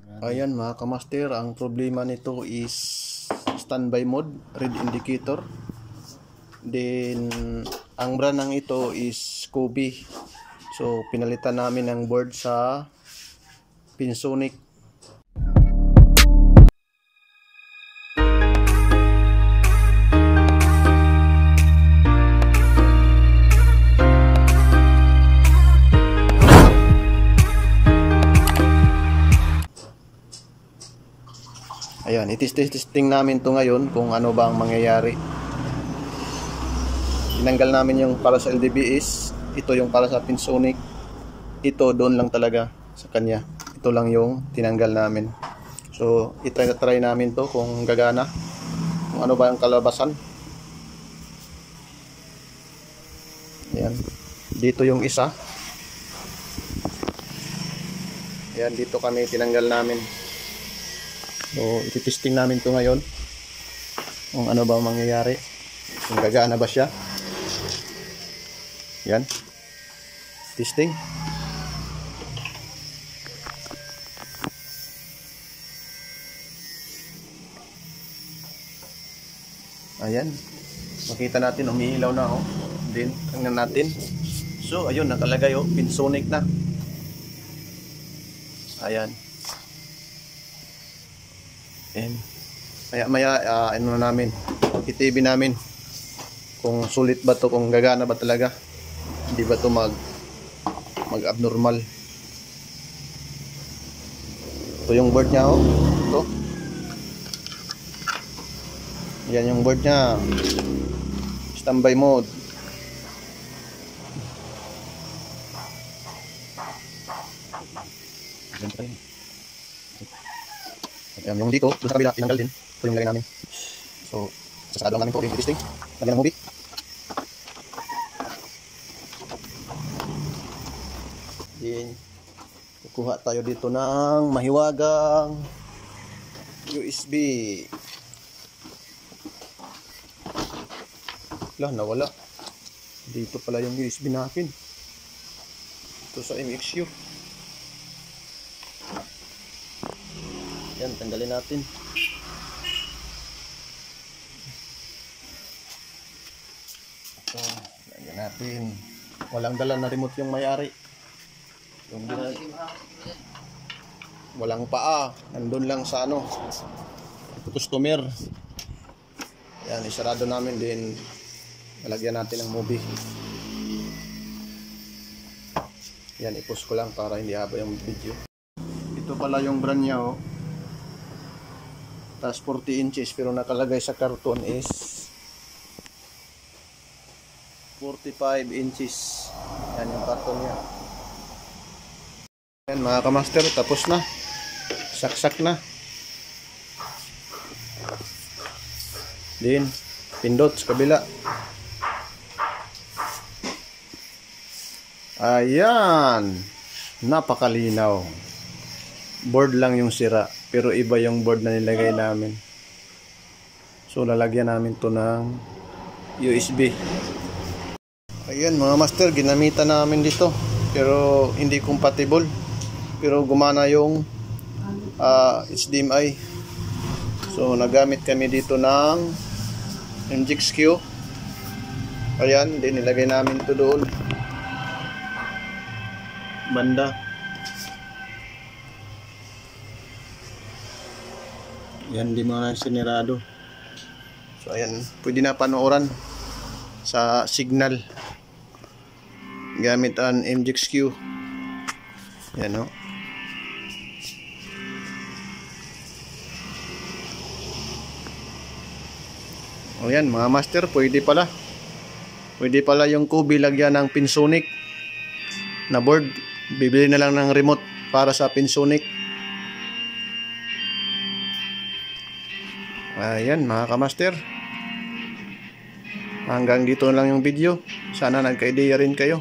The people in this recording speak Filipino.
Ayan mga kamaster, ang problema nito is standby mode, red indicator. Then ang brand ng ito is Kobe. So pinalitan namin ang board sa Pinsonic. Ayan, itis-testing namin to ngayon kung ano ba ang mangyayari. Tinanggal namin yung para sa LDBS, ito yung para sa Pinsonic. Ito doon lang talaga sa kanya. Ito lang yung tinanggal namin. So, itry namin to kung gagana. Kung ano ba ang kalabasan. Ayan. Dito yung isa. Ayan, dito kami tinanggal namin. So, ititesting namin to ngayon kung ano ba mangyayari, kung gagana ba siya. Yan, testing. Ayan, makita natin umiilaw na, oh. Then, tingnan natin. So, ayun, nakalagay, oh, Pinsonic na. Ayan. And maya ano na namin, i-TV namin kung sulit ba to, kung gagana ba talaga, hindi ba to mag abnormal. Ito yung board nya, oh. Ito, yan yung board nya, standby mode. Ayan, yung dito, doon sa kabila, tinanggal din. Ito yung lagay namin. So, sasarado namin ito, yung testing. Lagyan ng movie. Then, kukuha tayo dito ng mahiwagang USB. Wala, nawala. Dito pala yung USB natin. Ito sa MXU. Yan, tanggalin natin. Ito, lagyan natin. Walang dala na remote yung may-ari. Yung walang paa. Nandun lang sa ano, customer. Yan, isarado namin din. Lalagyan natin ng movie. Yan, i-post ko lang para hindi haba yung video. Ito pala yung brand niya, oh. Tas 40 inches pero nakalagay sa karton is 45 inches. Yan yung karton niya. Yan mga kamaster, tapos na. Saksak na. Din pindot sa kabila. Ayan, napakalinaw. Board lang yung sira, pero iba yung board na nilagay namin. So lalagyan namin to ng USB. Ayan mga master, ginamitan namin dito pero hindi compatible, pero gumana yung HDMI. So nagamit kami dito ng MXQ. Ayan, din nilagay namin to doon banda. Yan, di mo na sinirado. So ayan, pwede na panooran sa signal gamit ang MXQ. Yan, o. O yan mga master, pwede pala. Pwede pala yung Kobe lagyan ng Pinsonic na board. Bibili na lang ng remote para sa Pinsonic. Ayan mga kamaster, hanggang dito lang yung video. Sana nagka-ideya rin kayo.